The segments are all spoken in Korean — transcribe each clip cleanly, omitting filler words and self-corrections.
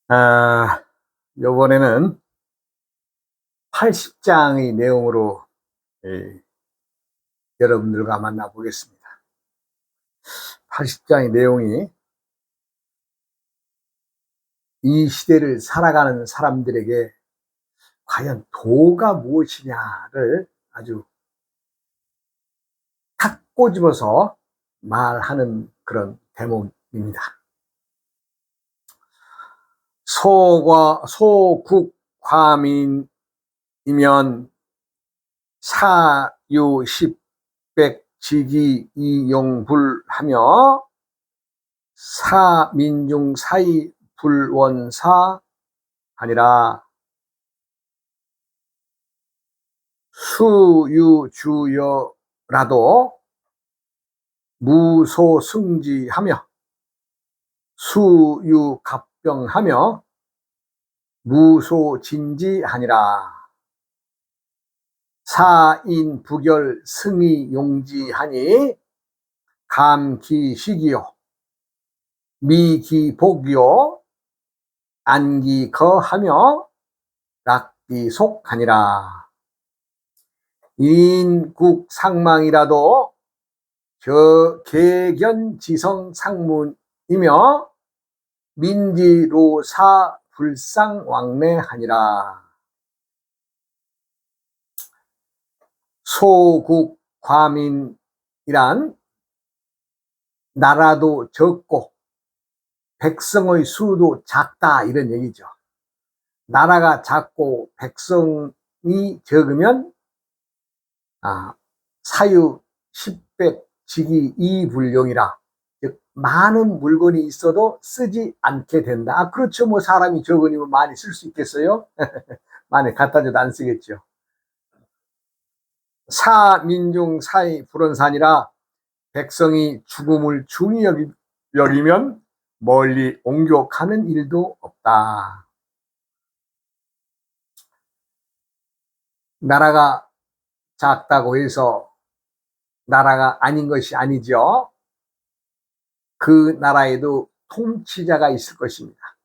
아, 요번에는 80장의 내용으로 여러분들과 만나보겠습니다. 80장의 내용이 이 시대를 살아가는 사람들에게 과연 도가 무엇이냐를 아주 탁 꼬집어서 말하는 그런 대목입니다. 소국과민이면 사유십백지기이용불하며 사민중사이불원사 아니라 수유주여라도 무소승지하며 수유갑병하며 무소진지하니라. 사인부결 승이용지하니 감기식이요 미기복이요 안기거하며 락기속하니라. 인국상망이라도 개견지성상문이며 민지로사 불상왕래하니라. 소국과민이란 나라도 적고 백성의 수도 작다 이런 얘기죠. 나라가 작고 백성이 적으면 사유 십백지기 이불용이라, 즉 많은 물건이 있어도 쓰지 않게 된다. 그렇죠. 뭐 사람이 적으니면 많이 쓸 수 있겠어요? 많이 갖다 줘도 안 쓰겠죠. 사민중 사이 불원산이라 백성이 죽음을 중히 여기면 멀리 옮겨 가는 일도 없다. 나라가 작다고 해서 나라가 아닌 것이 아니죠. 그 나라에도 통치자가 있을 것입니다.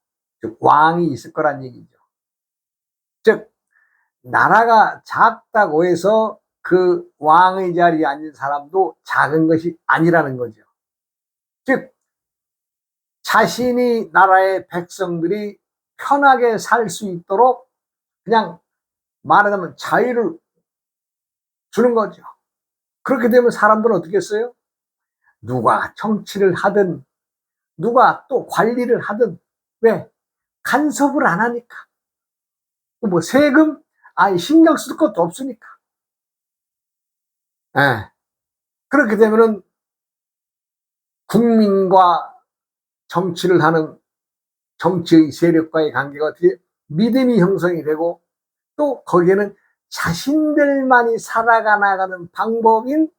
즉 왕이 있을 거란 얘기죠. 즉 나라가 작다고 해서 그 왕의 자리에 앉은 사람도 작은 것이 아니라는 거죠. 즉 자신이 나라의 백성들이 편하게 살 수 있도록 그냥 말하자면 자유를 주는 거죠. 그렇게 되면 사람들은 어떻게 했어요? 누가 정치를 하든 누가 또 관리를 하든 왜? 간섭을 안 하니까. 뭐 세금 신경 쓸 것도 없으니까. 예. 그렇게 되면은 국민과 정치를 하는 정치의 세력과의 관계가 어떻게 믿음이 형성이 되고, 또 거기에는 자신들만이 살아가 나가는 방법인,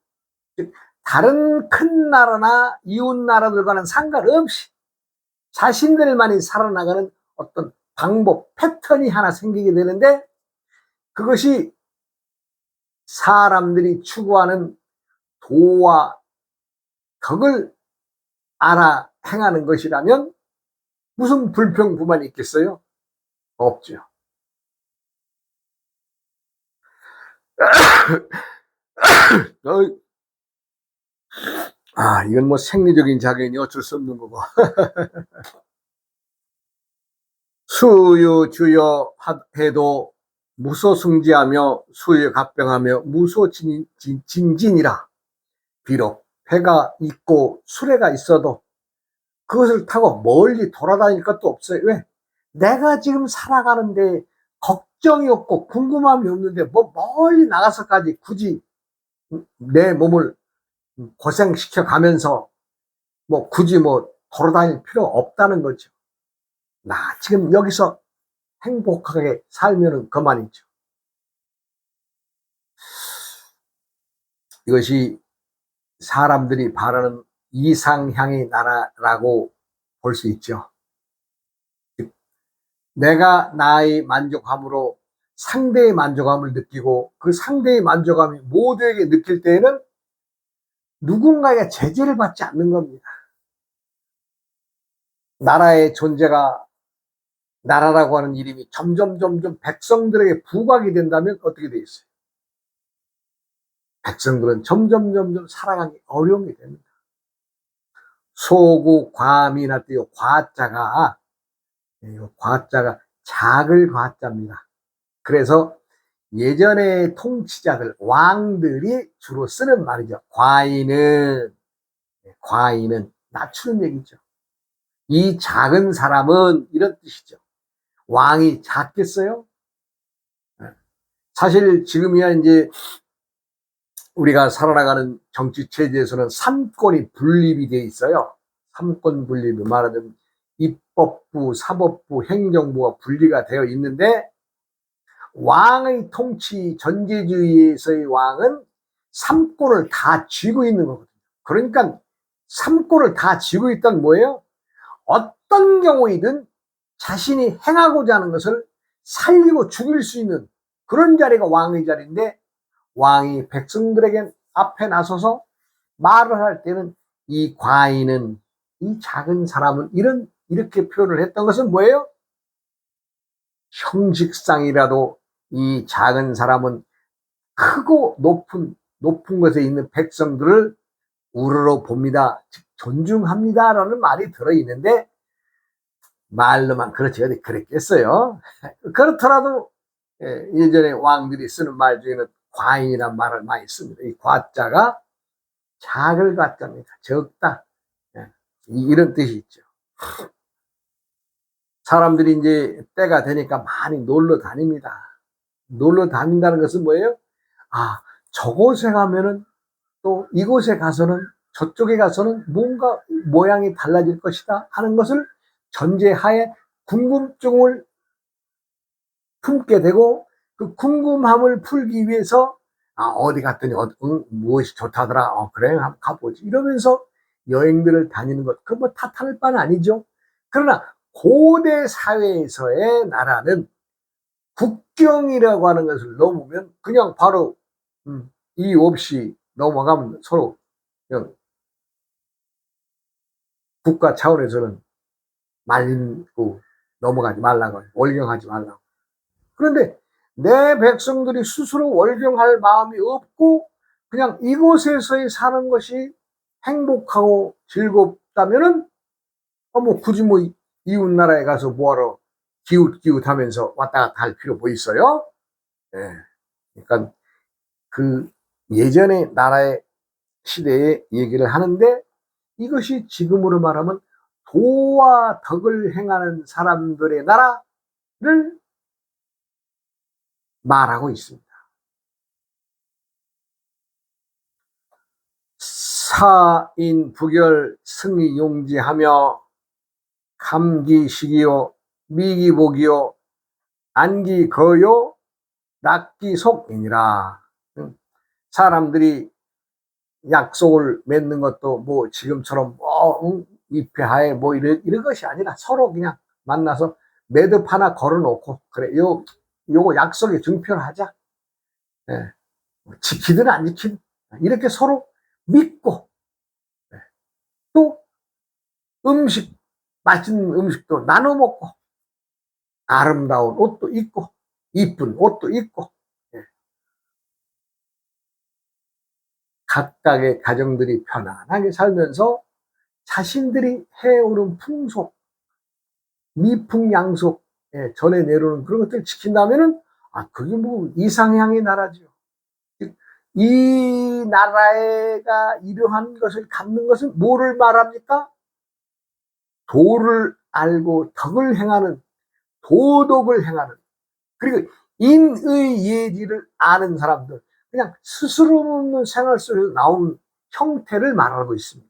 다른 큰 나라나 이웃 나라들과는 상관없이 자신들만이 살아나가는 어떤 방법, 패턴이 하나 생기게 되는데, 그것이 사람들이 추구하는 도와 덕을 알아 행하는 것이라면 무슨 불평불만이 있겠어요? 없죠. 이건 뭐 생리적인 작용이 어쩔 수 없는 거고. 수유주여 해도 무소승지하며 수유갑병하며 무소진진이라. 비록 배가 있고 수레가 있어도 그것을 타고 멀리 돌아다닐 것도 없어요. 왜? 내가 지금 살아가는데 걱정이 없고 궁금함이 없는데 뭐 멀리 나가서까지 굳이 내 몸을 고생시켜 가면서 뭐 굳이 뭐 돌아다닐 필요 없다는 거죠. 나 지금 여기서 행복하게 살면은 그만이죠. 이것이 사람들이 바라는 이상향의 나라라고 볼 수 있죠. 내가 나의 만족함으로 상대의 만족함을 느끼고, 그 상대의 만족함이 모두에게 느낄 때에는 누군가에게 제재를 받지 않는 겁니다. 나라의 존재가 나라라고 하는 이름이 점점 백성들에게 부각이 된다면 어떻게 돼 있어요? 백성들은 점점 살아가기 어려운 게 됩니다. 소구 과민할 때 과자가 작을 과자입니다. 그래서 예전의 통치자들, 왕들이 주로 쓰는 말이죠. 과인은 낮추는 얘기죠. 이 작은 사람은 이런 뜻이죠. 왕이 작겠어요? 사실 지금이야 이제 우리가 살아나가는 정치 체제에서는 삼권이 분립이 돼 있어요. 삼권 분립이 말하자면 입법부, 사법부, 행정부가 분리가 되어 있는데 왕의 통치 전제주의에서의 왕은 삼권을 다 쥐고 있는 거거든요. 그러니까 삼권을 다 쥐고 있다는 뭐예요? 어떤 경우이든 자신이 행하고자 하는 것을 살리고 죽일 수 있는 그런 자리가 왕의 자리인데 왕이 백성들에게 앞에 나서서 말을 할 때는 이 과인은 이 작은 사람은 이렇게 표현을 했던 것은 뭐예요? 형식상이라도 이 작은 사람은 크고 높은 곳에 있는 백성들을 우러러 봅니다. 즉 존중합니다라는 말이 들어있는데 말로만 그렇지 어디 그랬겠어요. 그렇더라도 예전에 왕들이 쓰는 말 중에는 과인이란 말을 많이 씁니다. 이 과자가 작을 과자입니다. 적다. 이런 뜻이 있죠. 사람들이 이제 때가 되니까 많이 놀러 다닙니다. 놀러 다닌다는 것은 뭐예요? 아, 저곳에 가면은 또 이곳에 가서는 저쪽에 가서는 뭔가 모양이 달라질 것이다 하는 것을 전제하에 궁금증을 품게 되고 그 궁금함을 풀기 위해서 어디 갔더니 무엇이 좋다더라. 그래 한번 가보지 이러면서 여행들을 다니는 것 그거 뭐 탓할 바는 아니죠. 그러나 고대 사회에서의 나라는 국경이라고 하는 것을 넘으면 그냥 바로 이유 없이 넘어가면 서로 그냥 국가 차원에서는 말리고 넘어가지 말라고 월경하지 말라고. 그런데 내 백성들이 스스로 월경할 마음이 없고 그냥 이곳에서의 사는 것이 행복하고 즐겁다면은 뭐 굳이 뭐 이웃 나라에 가서 뭐하러 기웃기웃하면서 왔다 갔다 할 필요 뭐 있어요? 예. 그러니까 그 예전의 나라의 시대의 얘기를 하는데 이것이 지금으로 말하면 도와 덕을 행하는 사람들의 나라를 말하고 있습니다. 사인 부결 승이 용지하며 감기식이요 미기복이요 안기거요 낙기속이니라. 사람들이 약속을 맺는 것도 뭐 지금처럼 입회하에 뭐 이런 것이 아니라 서로 그냥 만나서 매듭 하나 걸어놓고 그래 요거 약속에 증표를 하자. 예. 지키든 안 지키든 이렇게 서로 믿고 또 음식 맛있는 음식도 나눠 먹고 아름다운 옷도 입고 이쁜 옷도 입고 각각의 가정들이 편안하게 살면서 자신들이 해오는 풍속 미풍양속 전해 내려오는 그런 것들을 지킨다면은 그게 뭐 이상향의 나라죠. 이 나라가 이러한 것을 갖는 것은 뭐를 말합니까? 도를 알고 덕을 행하는 도덕을 행하는 그리고 인의 예지를 아는 사람들 그냥 스스럼 없는 생활 속에서 나온 형태를 말하고 있습니다.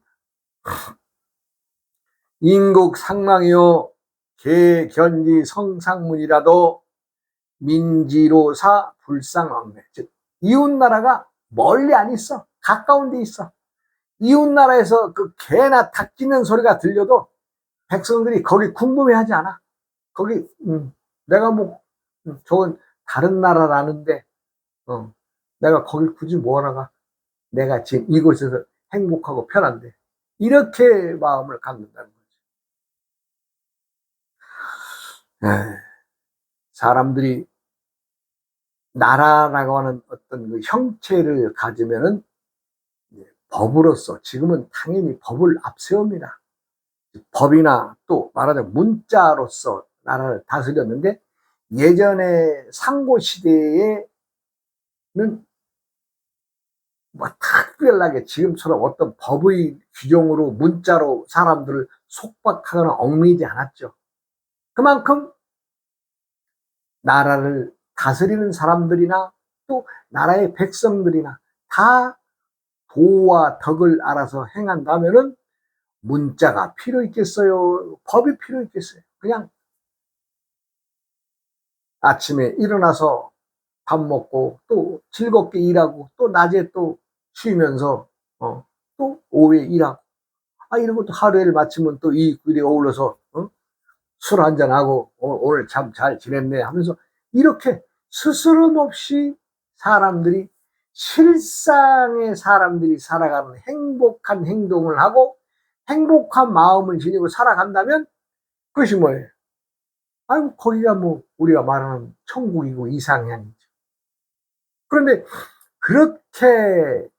인국 상망이요 개견지 성상문이라도 민지로사 불상왕래 즉 이웃나라가 멀리 안 있어 가까운 데 있어 이웃나라에서 그 개나 닭 짖는 소리가 들려도 백성들이 거기 궁금해하지 않아 거기 내가 뭐 저건 다른 나라라는데 내가 거기 굳이 뭐하러 가 내가 지금 이곳에서 행복하고 편한데 이렇게 마음을 갖는다는 거죠. 에, 사람들이 나라라고 하는 어떤 그 형체를 가지면은 법으로서 지금은 당연히 법을 앞세웁니다. 법이나 또 말하자면 문자로서 나라를 다스렸는데 예전에 상고 시대에는 뭐 특별하게 지금처럼 어떤 법의 규정으로 문자로 사람들을 속박하거나 얽매이지 않았죠. 그만큼 나라를 다스리는 사람들이나 또 나라의 백성들이나 다 도와 덕을 알아서 행한다면은 문자가 필요 있겠어요? 법이 필요 있겠어요? 그냥 아침에 일어나서 밥 먹고 또 즐겁게 일하고 또 낮에 또 쉬면서 또 오후에 일하고 이러고 또 하루를 마치면 또 이 일에 어울러서 술 한잔하고 오늘 참 잘 지냈네 하면서 이렇게 스스럼 없이 사람들이 실상의 사람들이 살아가는 행복한 행동을 하고 행복한 마음을 지니고 살아간다면 그것이 뭐예요? 아유, 거기가 뭐 우리가 말하는 천국이고 이상향이죠. 그런데 그렇게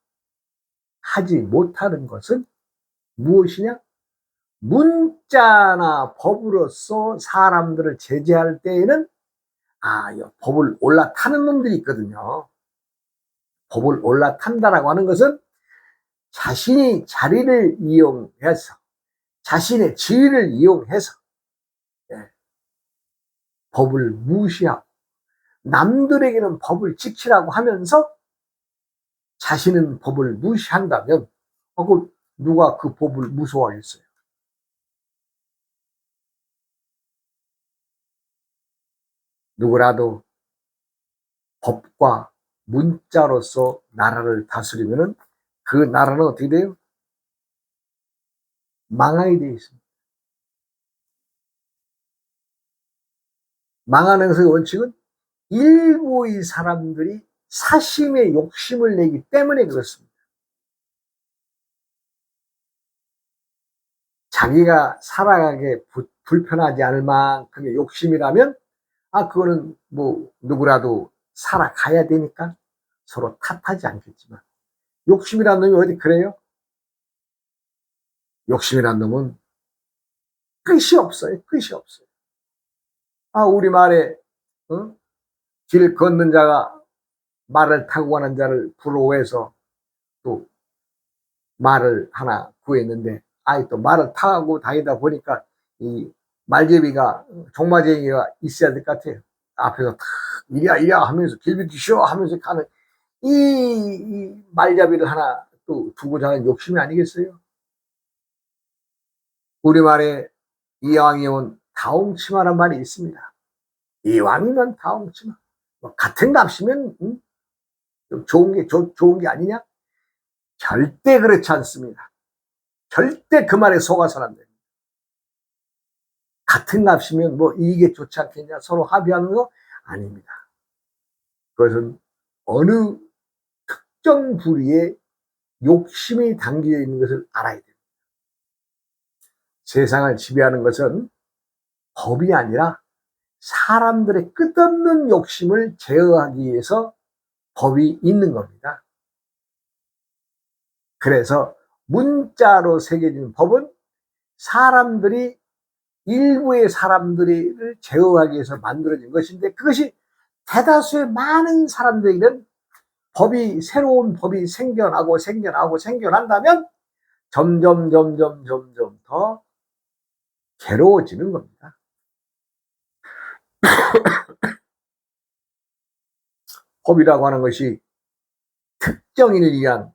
하지 못하는 것은 무엇이냐? 문자나 법으로서 사람들을 제재할 때에는 법을 올라타는 놈들이 있거든요. 법을 올라탄다라고 하는 것은 자신이 자리를 이용해서 자신의 지위를 이용해서 법을 무시하고 남들에게는 법을 지키라고 하면서 자신은 법을 무시한다면 누가 그 법을 무서워하겠어요? 누구라도 법과 문자로서 나라를 다스리면은 그 나라는 어떻게 돼요? 망하게 되어 있습니다. 망하는 것의 원칙은 일부의 사람들이 사심의 욕심을 내기 때문에 그렇습니다. 자기가 살아가게 불편하지 않을 만큼의 욕심이라면 그거는 뭐 누구라도 살아가야 되니까 서로 탓하지 않겠지만 욕심이라는 놈이 어디 그래요? 욕심이라는 놈은 끝이 없어요. 끝이 없어요. 우리말에 길 걷는 자가 말을 타고 가는 자를 부러워해서 또 말을 하나 구했는데 또 말을 타고 다니다 보니까 이 말제비가 종마쟁이가 있어야 될 것 같아요. 앞에서 탁 이리야 하면서 길 비키쇼 하면서 가는 이 말잡이를 하나 또 두고자 하는 욕심이 아니겠어요? 우리말에 이왕이 온 다홍치마란 말이 있습니다. 이왕이면 다홍치마. 같은 값이면 좀 좋은 게 아니냐? 절대 그렇지 않습니다. 절대 그 말에 속아서는 안 됩니다. 같은 값이면 뭐 이게 좋지 않겠냐? 서로 합의하는 거 아닙니다. 그것은 어느 특정 부류의 욕심이 담겨 있는 것을 알아야 됩니다. 세상을 지배하는 것은 법이 아니라 사람들의 끝없는 욕심을 제어하기 위해서 법이 있는 겁니다. 그래서 문자로 새겨진 법은 사람들이 일부의 사람들을 제어하기 위해서 만들어진 것인데 그것이 대다수의 많은 사람들에게는 새로운 법이 생겨난다면 점점 더 괴로워지는 겁니다. 법이라고 하는 것이 특정인을 위한,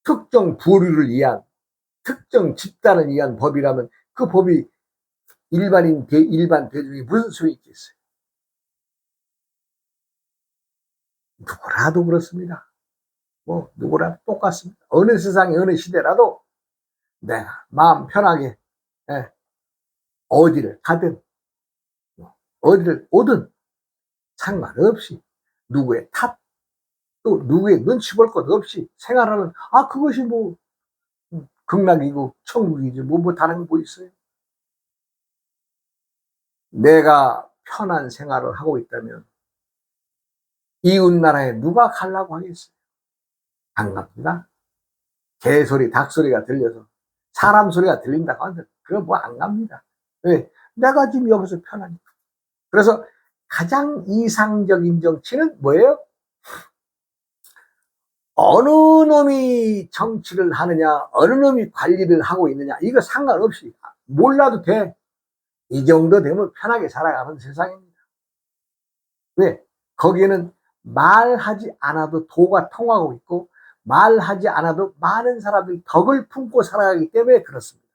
특정 부류를 위한, 특정 집단을 위한 법이라면 그 법이 일반 대중이 무슨 소용이 있겠어요? 누구라도 그렇습니다. 누구라도 똑같습니다. 어느 세상에 어느 시대라도 내가 마음 편하게 어디를 가든 어디를 오든 상관없이 누구의 탓 또 누구의 눈치 볼 것 없이 생활하는 그것이 극락이고 천국이지 뭐 다른 거 있어요? 내가 편한 생활을 하고 있다면 이웃 나라에 누가 가려고 하겠어요? 안 갑니다. 개소리, 닭소리가 들려서 사람 소리가 들린다고 하는데 그거 뭐 안 갑니다. 왜? 내가 지금 여기서 편하니까. 그래서 가장 이상적인 정치는 뭐예요? 어느 놈이 정치를 하느냐, 어느 놈이 관리를 하고 있느냐, 이거 상관없이 몰라도 돼. 이 정도 되면 편하게 살아가는 세상입니다. 왜? 거기에는 말하지 않아도 도가 통하고 있고 말하지 않아도 많은 사람들이 덕을 품고 살아가기 때문에 그렇습니다.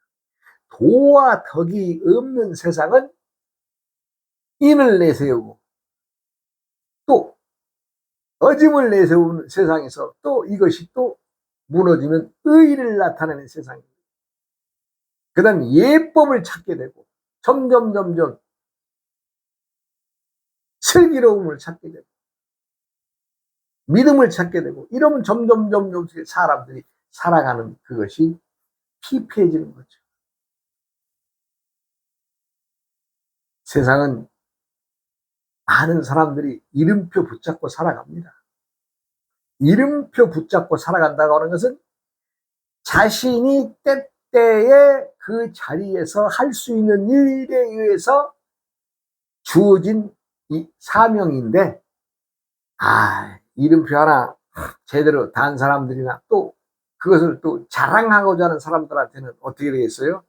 도와 덕이 없는 세상은 인을 내세우고 또 어짐을 내세우는 세상에서 또 이것이 또 무너지면 의의를 나타내는 세상입니다. 그 다음 예법을 찾게 되고 점점 슬기로움을 찾게 되고 믿음을 찾게 되고 이러면 점점 사람들이 살아가는 그것이 피폐해지는 거죠. 세상은 많은 사람들이 이름표 붙잡고 살아갑니다. 이름표 붙잡고 살아간다고 하는 것은 자신이 때때에 그 자리에서 할 수 있는 일에 의해서 주어진 이 사명인데, 이름표 하나 제대로 단 사람들이나 또 그것을 또 자랑하고자 하는 사람들한테는 어떻게 되겠어요?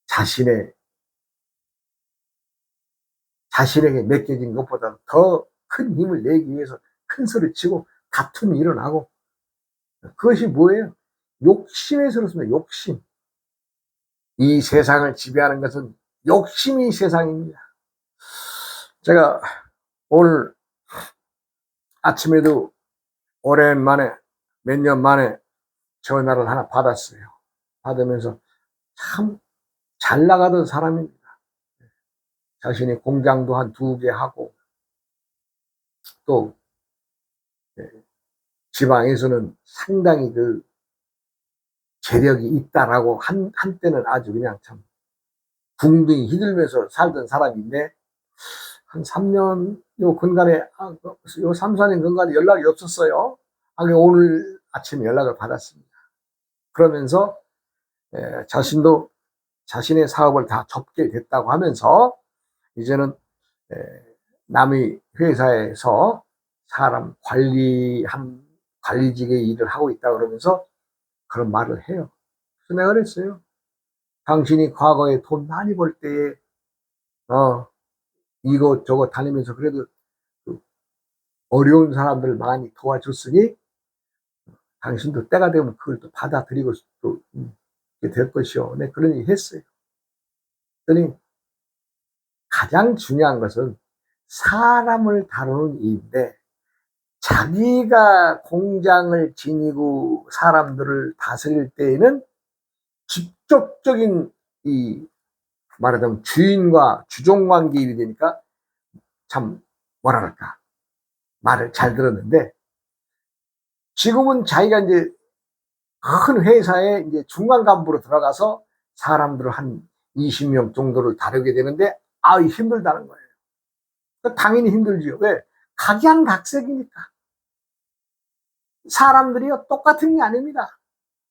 자신에게 맡겨진 것보다 더 큰 힘을 내기 위해서 큰 소리 치고 다툼이 일어나고, 그것이 뭐예요? 욕심에서 그렇습니다. 욕심. 이 세상을 지배하는 것은 욕심이 세상입니다. 제가 오늘 아침에도 오랜만에 몇 년 만에 전화를 하나 받았어요. 받으면서 참 잘 나가던 사람입니다. 자신이 공장도 한 2개 하고 또 지방에서는 상당히 그 재력이 있다라고 한때는 아주 그냥 참 궁둥이 휘둘면서 살던 사람인데 한 3년 요 3, 4년 근간에 연락이 없었어요. 오늘 아침에 연락을 받았습니다. 그러면서 자신도 자신의 사업을 다 접게 됐다고 하면서 이제는 남의 회사에서 사람 관리직의 일을 하고 있다 그러면서 그런 말을 해요. 그래서 내가 그랬어요. 당신이 과거에 돈 많이 벌 때에 이것저것 다니면서 그래도 어려운 사람들 많이 도와줬으니 당신도 때가 되면 그걸 또 받아들이고 또 될 것이요. 네, 그런 얘기 했어요. 그랬더니 가장 중요한 것은 사람을 다루는 일인데 자기가 공장을 지니고 사람들을 다스릴 때에는 직접적인 말하자면 주인과 주종 관계이 되니까 참 뭐랄까 말을 잘 들었는데, 지금은 자기가 이제 큰 회사에 이제 중간 간부로 들어가서 사람들을 한 20명 정도를 다루게 되는데 힘들다는 거예요. 당연히 힘들지요. 왜? 각양각색이니까. 사람들이요 똑같은 게 아닙니다.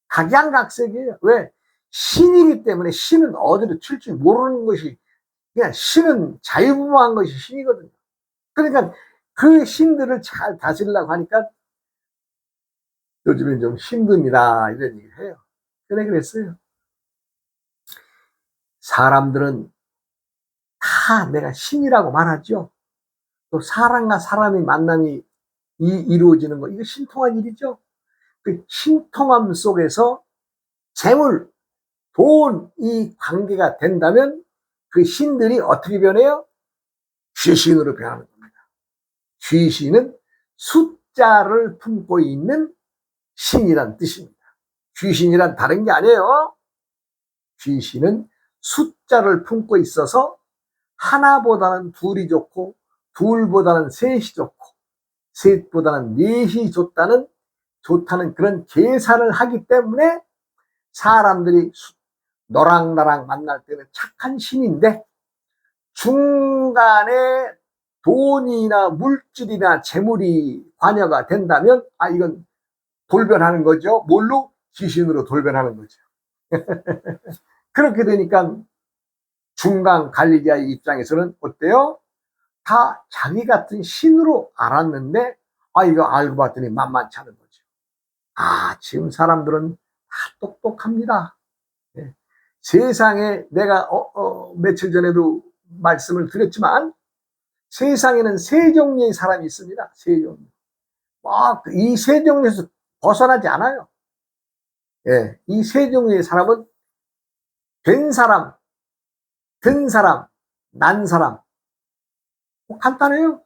각양각색이에요. 왜? 신이기 때문에 신은 어디로 튈지 모르는 것이, 그냥 신은 자유분방한 것이 신이거든요. 그러니까 그 신들을 잘 다스리려고 하니까 요즘엔 좀 힘듭니다. 이런 얘기를 해요. 그래 그랬어요. 사람들은 다 내가 신이라고 말하죠. 또 사람과 사람의 만남이 이루어지는 거, 이거 신통한 일이죠. 그 신통함 속에서 재물, 돈, 이 관계가 된다면 그 신들이 어떻게 변해요? 귀신으로 변하는 겁니다. 귀신은 숫자를 품고 있는 신이란 뜻입니다. 귀신이란 다른 게 아니에요. 귀신은 숫자를 품고 있어서 하나보다는 둘이 좋고 둘보다는 셋이 좋고 셋보다는 넷이 좋다는 그런 계산을 하기 때문에 사람들이 너랑 나랑 만날 때는 착한 신인데 중간에 돈이나 물질이나 재물이 관여가 된다면 이건 돌변하는 거죠. 뭘로? 귀신으로 돌변하는 거죠. 그렇게 되니까 중간 관리자의 입장에서는 어때요? 다 자기 같은 신으로 알았는데 이거 알고 봤더니 만만치 않은 거죠. 지금 사람들은 다 똑똑합니다. 네. 세상에 내가 며칠 전에도 말씀을 드렸지만 세상에는 세 종류의 사람이 있습니다. 세 종류. 이 세 종류에서 벗어나지 않아요. 예, 이 세 종류의 사람은 된 사람, 든 사람, 난 사람. 간단해요.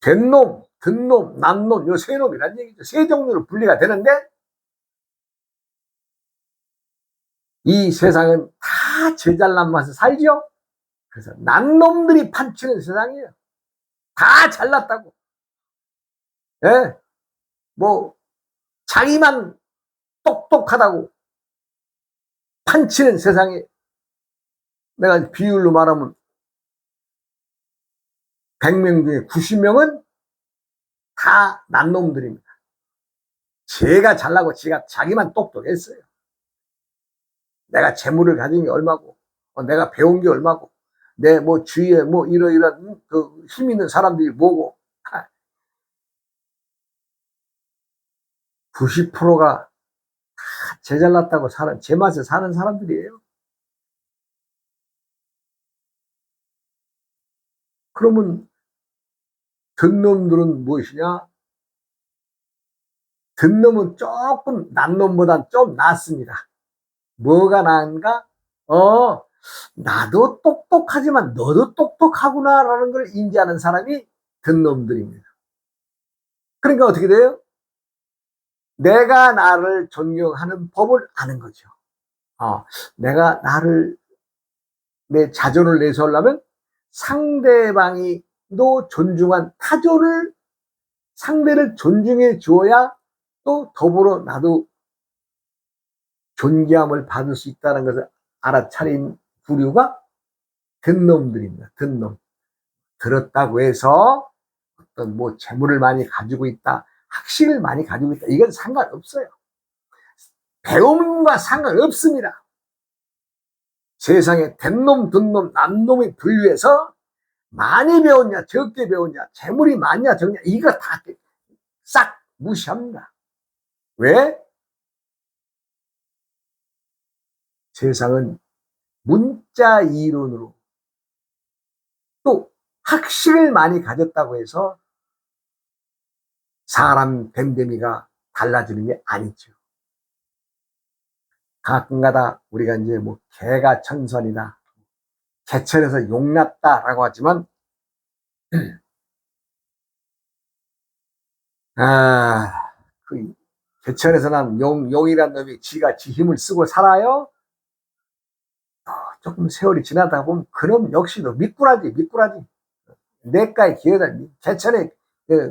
된 놈, 든 놈, 난 놈, 요 세 놈이란 얘기죠. 세 종류로 분리가 되는데 이 세상은 다 제잘난 맛에 살죠. 그래서 난 놈들이 판치는 세상이에요. 다 잘났다고. 예, 뭐 자기만 똑똑하다고 판치는 세상에. 내가 비율로 말하면 100명 중에 90명은 다 난 놈들입니다. 제가 잘나고 자기만 똑똑했어요. 내가 재물을 가진 게 얼마고, 내가 배운 게 얼마고, 내 뭐 주위에 뭐 이러이러한 그 힘 있는 사람들이 뭐고, 90%가 다 제잘났다고 제 맛에 사는 사람들이에요. 그러면 든 놈들은 무엇이냐? 든 놈은 조금 난 놈보단 좀 낫습니다. 뭐가 나은가? 나도 똑똑하지만 너도 똑똑하구나라는 걸 인지하는 사람이 든 놈들입니다. 그러니까 어떻게 돼요? 내가 나를 존경하는 법을 아는 거죠. 내가 내 자존을 내세우려면 상대방이 또 존중한 상대를 존중해 주어야 또 더불어 나도 존귀함을 받을 수 있다는 것을 알아차린 부류가 든 놈들입니다. 든 놈. 들었다고 해서 어떤 뭐 재물을 많이 가지고 있다, 학식을 많이 가지고 있다, 이건 상관없어요. 배움과 상관없습니다. 세상에 된 놈, 든 놈, 난 놈이 분류해서 많이 배웠냐, 적게 배웠냐, 재물이 많냐, 적냐, 이거 다 싹 무시합니다. 왜? 세상은 문자 이론으로 또 학식을 많이 가졌다고 해서 사람 됨됨이가 달라지는 게 아니죠. 가끔가다 우리가 이제 뭐 개가 천선이다, 개천에서 용났다라고 하지만 그 개천에서 난 용이란 놈이 지가 지 힘을 쓰고 살아요? 조금 세월이 지나다 보면 그놈 역시도 미꾸라지. 내가에 기어다니, 개천에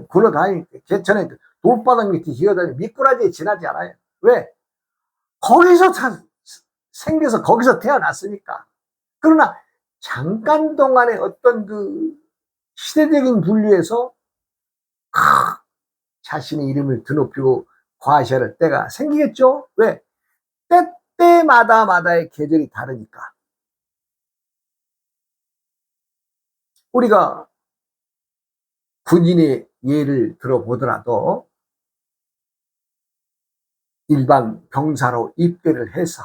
굴러다니, 개천에 돌바닥 밑에 기어다니 미꾸라지에 지나지 않아요. 왜? 거기서 생겨서 거기서 태어났으니까. 그러나 잠깐 동안에 어떤 그 시대적인 분류에서 자신의 이름을 드높이고 과시할 때가 생기겠죠. 왜? 때때마다의 계절이 다르니까. 우리가 군인의 예를 들어보더라도 일반 병사로 입대를 해서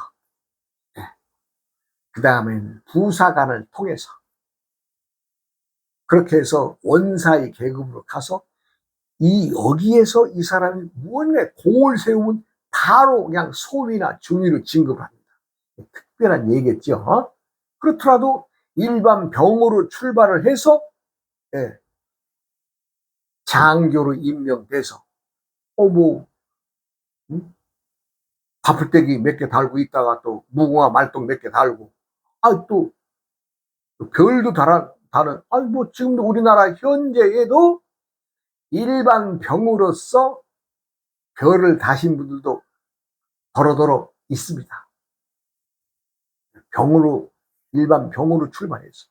그 다음에는 부사관을 통해서 그렇게 해서 원사의 계급으로 가서 여기에서 이 사람이 무언가 공을 세우면 바로 그냥 소위나 중위로 진급을 합니다. 특별한 얘기겠죠. 그렇더라도 일반 병으로 출발을 해서 장교로 임명돼서 바풀떼기 몇 개 달고 있다가 또 무궁화 말똥 몇 개 달고 또 별도 다른 뭐 지금도 우리나라 현재에도 일반 병으로서 별을 다신 분들도 더러더러 있습니다. 병으로, 일반 병으로 출발했어.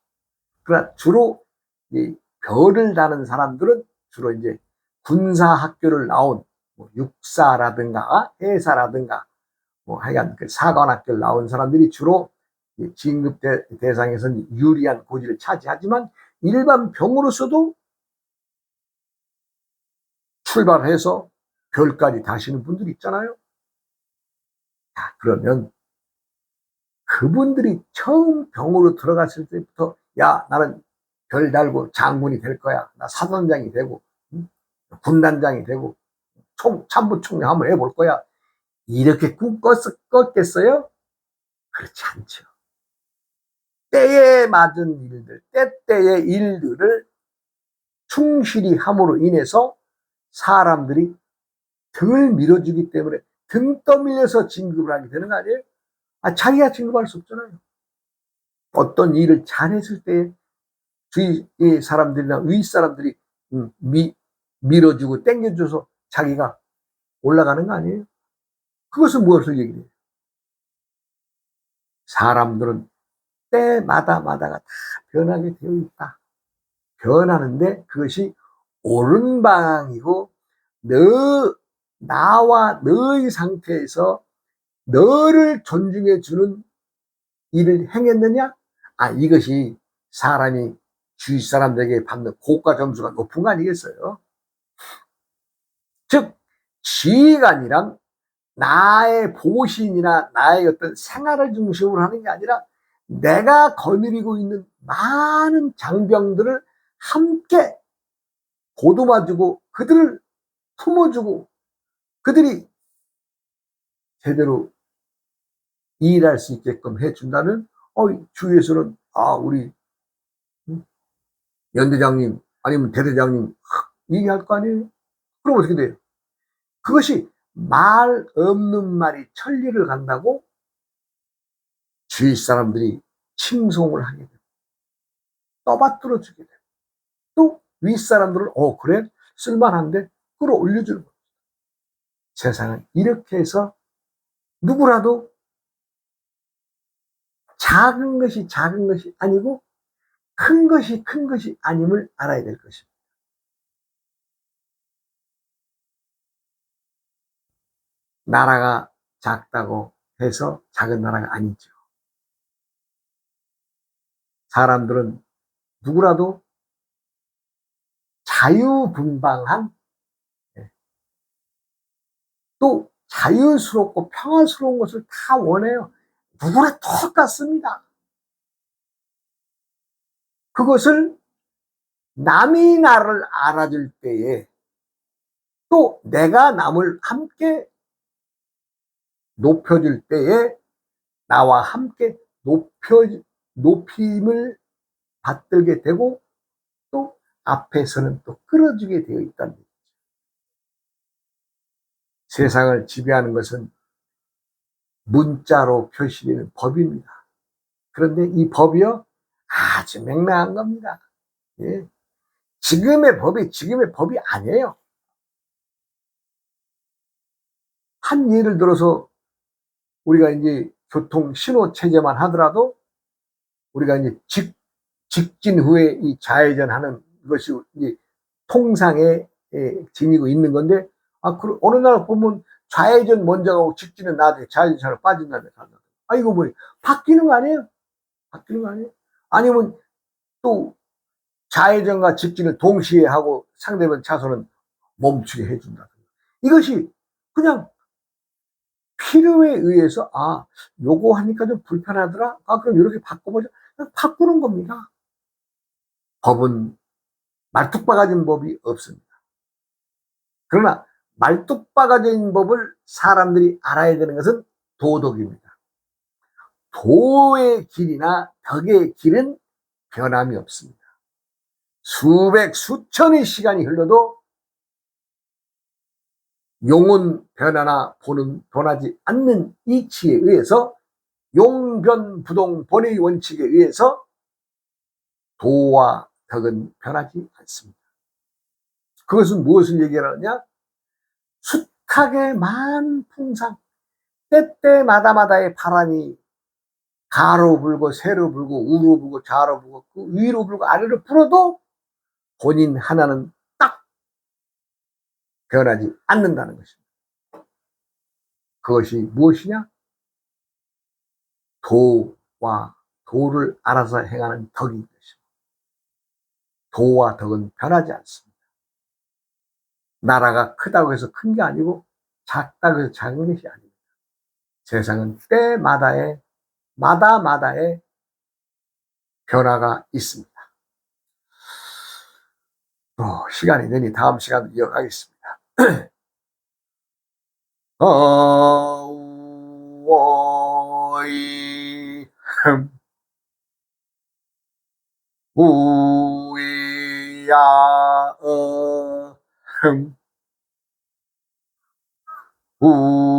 그러나 주로 이 별을 다는 사람들은 주로 이제 군사 학교를 나온 뭐 육사라든가 해사라든가 뭐 하여간 그 사관학교를 나온 사람들이 주로 진급 대상에서는 유리한 고지를 차지하지만 일반 병으로서도 출발해서 별까지 다시는 분들이 있잖아요. 자, 그러면 그분들이 처음 병으로 들어갔을 때부터 야, 나는 별 달고 장군이 될 거야. 나 사단장이 되고 군단장이 되고 참모총장 한번 해볼 거야. 이렇게 꿈 꿨겠어요? 그렇지 않죠. 때에 맞은 일들, 때때의 일들을 충실히 함으로 인해서 사람들이 등을 밀어주기 때문에 등 떠밀려서 진급을 하게 되는 거 아니에요? 자기가 진급할 수 없잖아요. 어떤 일을 잘했을 때 주위 사람들이나 위 사람들이 밀어주고 땡겨줘서 자기가 올라가는 거 아니에요? 그것은 무엇을 얘기해요? 사람들은 때마다가 다 변하게 되어 있다. 변하는데 그것이 옳은 방향이고 나와 너의 상태에서 너를 존중해 주는 일을 행했느냐? 이것이 사람이 주위 사람들에게 받는 고가 점수가 높은 거 아니겠어요? 즉 지휘관이란 나의 보신이나 나의 어떤 생활을 중심으로 하는 게 아니라 내가 거느리고 있는 많은 장병들을 함께 보듬어주고 그들을 품어주고 그들이 제대로 일할 수 있게끔 해준다면 주위에서는 우리 연대장님 아니면 대대장님 얘기할 거 아니에요? 그럼 어떻게 돼요? 그것이 말 없는 말이 천리를 간다고 주위 사람들이 칭송을 하게 되고 떠받들어 주게 되고 또 윗사람들은 그래? 쓸만한데 끌어올려주는 거예요. 세상은 이렇게 해서 누구라도 작은 것이 작은 것이 아니고 큰 것이 큰 것이 아님을 알아야 될 것입니다. 나라가 작다고 해서 작은 나라가 아니죠. 사람들은 누구라도 자유분방한 또 자유스럽고 평화스러운 것을 다 원해요. 누구나 똑같습니다. 그것을 남이 나를 알아줄 때에 또 내가 남을 함께 높여줄 때에 나와 함께 높임을 받들게 되고 또 앞에서는 또 끌어주게 되어 있다는 거죠. 세상을 지배하는 것은 문자로 표시되는 법입니다. 그런데 이 법이요 아주 맹랑한 겁니다. 예. 지금의 법이 아니에요. 한 예를 들어서 우리가 이제 교통 신호 체제만 하더라도 우리가 이제 직진 후에 이 좌회전하는 것이 이제 통상에 지니고 있는 건데 어느 날 보면 좌회전 먼저 가고 직진은 나중에 좌회전차로 빠진다며 간다. 이거 뭐 바뀌는 거 아니에요? 바뀌는 거 아니에요? 아니면 또 좌회전과 직진을 동시에 하고 상대방 차선은 멈추게 해준다. 이것이 그냥 필요에 의해서 요거 하니까 좀 불편하더라. 그럼 이렇게 바꿔보자. 바꾸는 겁니다. 법은 말뚝박아진 법이 없습니다. 그러나 말뚝박아진 법을 사람들이 알아야 되는 것은 도덕입니다. 도의 길이나 덕의 길은 변함이 없습니다. 수백 수천의 시간이 흘러도 용은 변하나 본은 변하지 않는 이치에 의해서 용변부동 본의 원칙에 의해서 도와 덕은 변하지 않습니다. 그것은 무엇을 얘기하느냐? 숱하게 많은 풍상, 때때마다마다의 바람이 가로 불고 세로 불고 우로 불고 좌로 불고 그 위로 불고 아래로 불어도 본인 하나는 딱 변하지 않는다는 것입니다. 그것이 무엇이냐? 도와 도를 알아서 행하는 덕인 것입니다. 도와 덕은 변하지 않습니다. 나라가 크다고 해서 큰 게 아니고 작다고 해서 작은 것이 아닙니다. 세상은 때마다의 마다마다의 변화가 있습니다. 시간이 되니 다음 시간으로 이어가겠습니다. 어워이 우이야 우이야